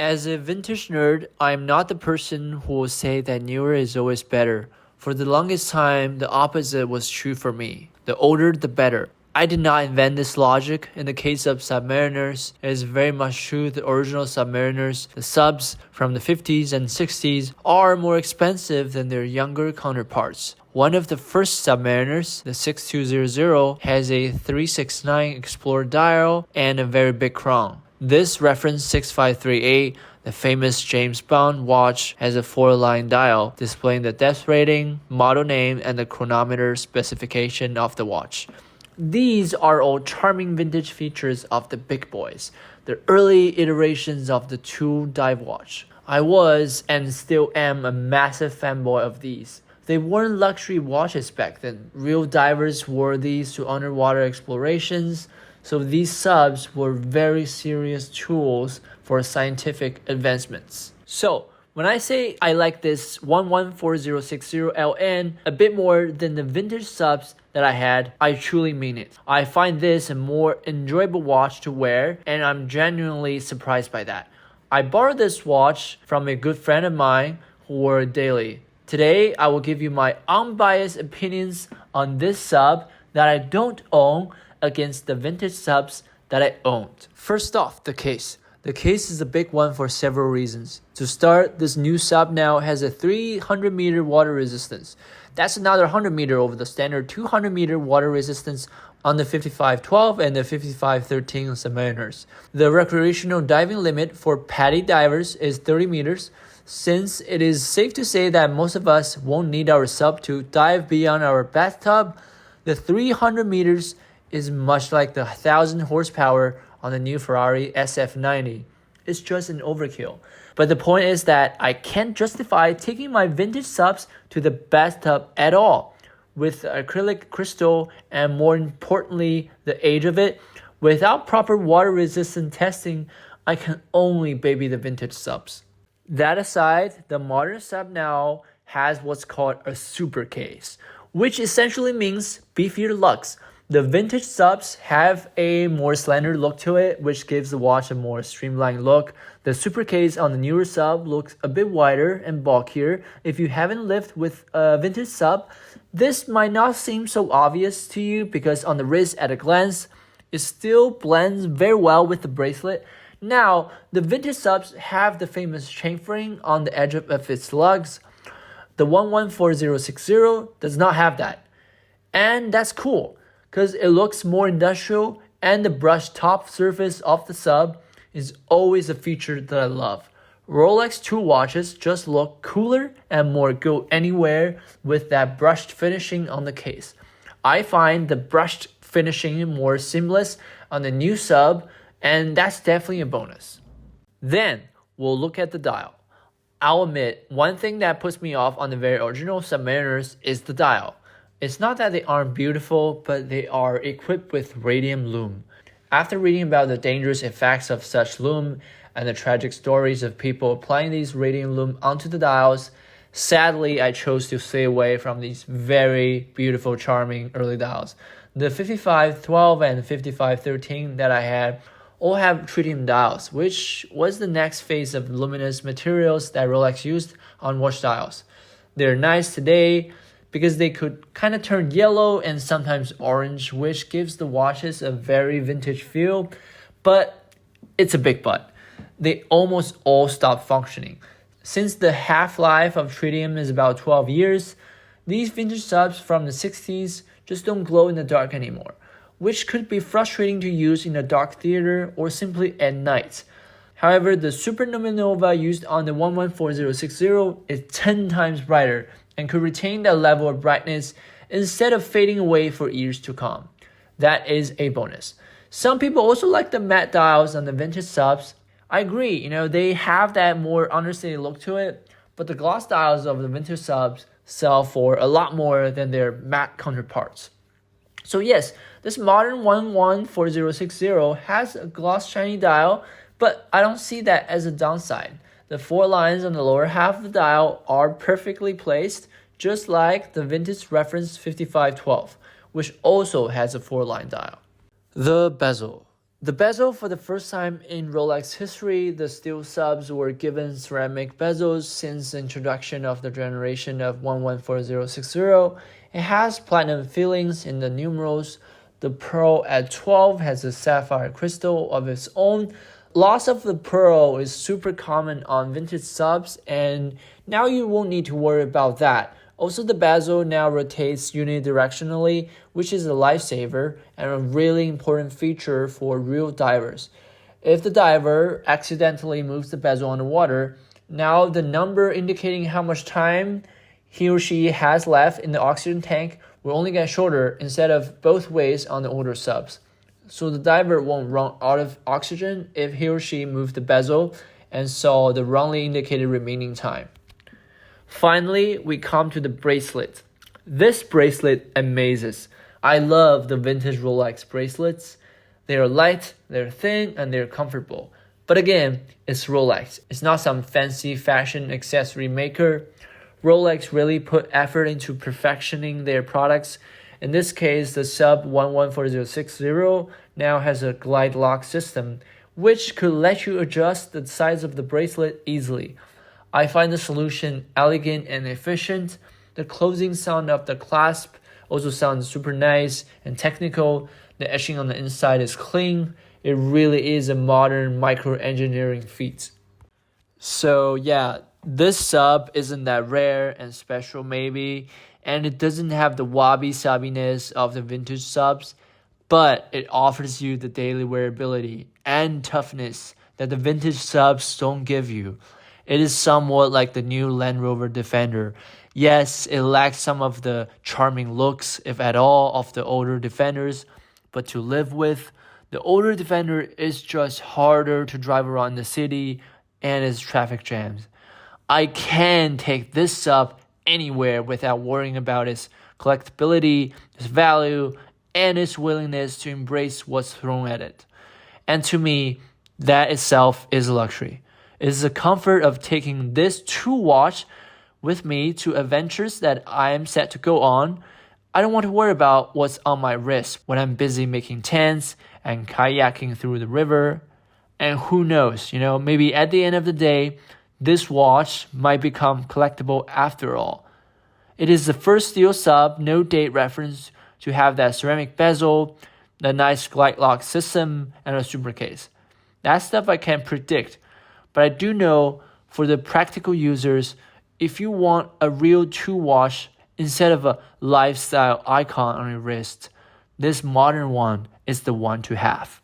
As a vintage nerd, I'm not the person who will say that newer is always better. For the longest time, the opposite was true for me. The older, the better. I did not invent this logic. In the case of Submariners, it is very much true the original Submariners, the subs from the 50s and 60s, are more expensive than their younger counterparts. One of the first Submariners, the 6200, has a 369 Explorer dial and a very big crown. This reference 6538, the famous James Bond watch, has a 4-line dial displaying the depth rating, model name, and the chronometer specification of the watch. These are all charming vintage features of the big boys, the early iterations of the tool dive watch. I was and still am a massive fanboy of these. They weren't luxury watches back then. Real divers wore these to underwater explorations, so these subs were very serious tools for scientific advancements. So, when I say I like this 114060LN a bit more than the vintage subs that I had, I truly mean it. I find this a more enjoyable watch to wear, and I'm genuinely surprised by that. I borrowed this watch from a good friend of mine who wore it daily. Today, I will give you my unbiased opinions on this sub that I don't own against the vintage subs that I owned. First off, the case. The case is a big one for several reasons. To start, this new sub now has a 300 meter water resistance. That's another 100 meter over the standard 200 meter water resistance on the 5512 and the 5513 Submariners. The recreational diving limit for PADI divers is 30 meters. Since it is safe to say that most of us won't need our sub to dive beyond our bathtub, the 300 meters is much like the 1000 horsepower on the new Ferrari SF90. It's just an overkill. But the point is that I can't justify taking my vintage subs to the bathtub at all. With acrylic crystal and more importantly, the age of it, without proper water resistant testing, I can only baby the vintage subs. That aside, the modern sub now has what's called a super case, which essentially means beefier lugs. The vintage subs have a more slender look to it, which gives the watch a more streamlined look. The super case on the newer sub looks a bit wider and bulkier. If you haven't lived with a vintage sub, this might not seem so obvious to you because on the wrist at a glance, it still blends very well with the bracelet. Now, the vintage subs have the famous chamfering on the edge of its lugs. The 114060 does not have that. And that's cool, because it looks more industrial and the brushed top surface of the sub is always a feature that I love. Rolex 2 watches just look cooler and more go anywhere with that brushed finishing on the case. I find the brushed finishing more seamless on the new sub, and that's definitely a bonus. Then, we'll look at the dial. I'll admit, one thing that puts me off on the very original Submariners is the dial. It's not that they aren't beautiful, but they are equipped with radium lume. After reading about the dangerous effects of such lume and the tragic stories of people applying these radium lume onto the dials, sadly I chose to stay away from these very beautiful, charming early dials. The 5512 and 5513 that I had all have tritium dials, which was the next phase of luminous materials that Rolex used on watch dials. They're nice today because they could kind of turn yellow and sometimes orange, which gives the watches a very vintage feel, but it's a big but. They almost all stop functioning. Since the half-life of tritium is about 12 years, these vintage subs from the 60s just don't glow in the dark anymore, which could be frustrating to use in a dark theater or simply at night. However, the supernova used on the 114060 is 10 times brighter and could retain that level of brightness instead of fading away for years to come. That is a bonus. Some people also like the matte dials on the vintage subs. I agree, they have that more understated look to it, but the gloss dials of the vintage subs sell for a lot more than their matte counterparts. So yes, this modern 114060 has a gloss shiny dial, but I don't see that as a downside. The 4 lines on the lower half of the dial are perfectly placed, just like the vintage reference 5512, which also has a 4-line dial. The bezel. The bezel, for the first time in Rolex history, the steel subs were given ceramic bezels since the introduction of the generation of 114060. It has platinum fillings in the numerals. The pearl at 12 has a sapphire crystal of its own. Loss of the pearl is super common on vintage subs, and now you won't need to worry about that. Also, the bezel now rotates unidirectionally, which is a lifesaver and a really important feature for real divers. If the diver accidentally moves the bezel underwater, now the number indicating how much time he or she has left in the oxygen tank will only get shorter instead of both ways on the older subs. So the diver won't run out of oxygen if he or she moved the bezel and saw the wrongly indicated remaining time. Finally, we come to the bracelet. This bracelet amazes. I love the vintage Rolex bracelets. They are light, they're thin, and they're comfortable. But again, it's Rolex. It's not some fancy fashion accessory maker. Rolex really put effort into perfectioning their products. In this case, the Sub 114060 now has a glide lock system, which could let you adjust the size of the bracelet easily. I find the solution elegant and efficient. The closing sound of the clasp also sounds super nice and technical. The etching on the inside is clean. It really is a modern micro-engineering feat. So yeah, this sub isn't that rare and special maybe, and it doesn't have the wabi-sabiness of the vintage subs, but it offers you the daily wearability and toughness that the vintage subs don't give you. It is somewhat like the new Land Rover Defender. Yes, it lacks some of the charming looks, if at all, of the older Defenders, but to live with, the older Defender is just harder to drive around the city and its traffic jams. I can take this sub anywhere without worrying about its collectability, its value, and its willingness to embrace what's thrown at it. And to me, that itself is a luxury. It is the comfort of taking this true watch with me to adventures that I am set to go on. I don't want to worry about what's on my wrist when I'm busy making tents and kayaking through the river. And who knows, maybe at the end of the day, this watch might become collectible after all. It is the first steel sub, no date reference, to have that ceramic bezel, the nice glide lock system, and a super case. That stuff I can't predict. But I do know for the practical users, if you want a real true watch instead of a lifestyle icon on your wrist, this modern one is the one to have.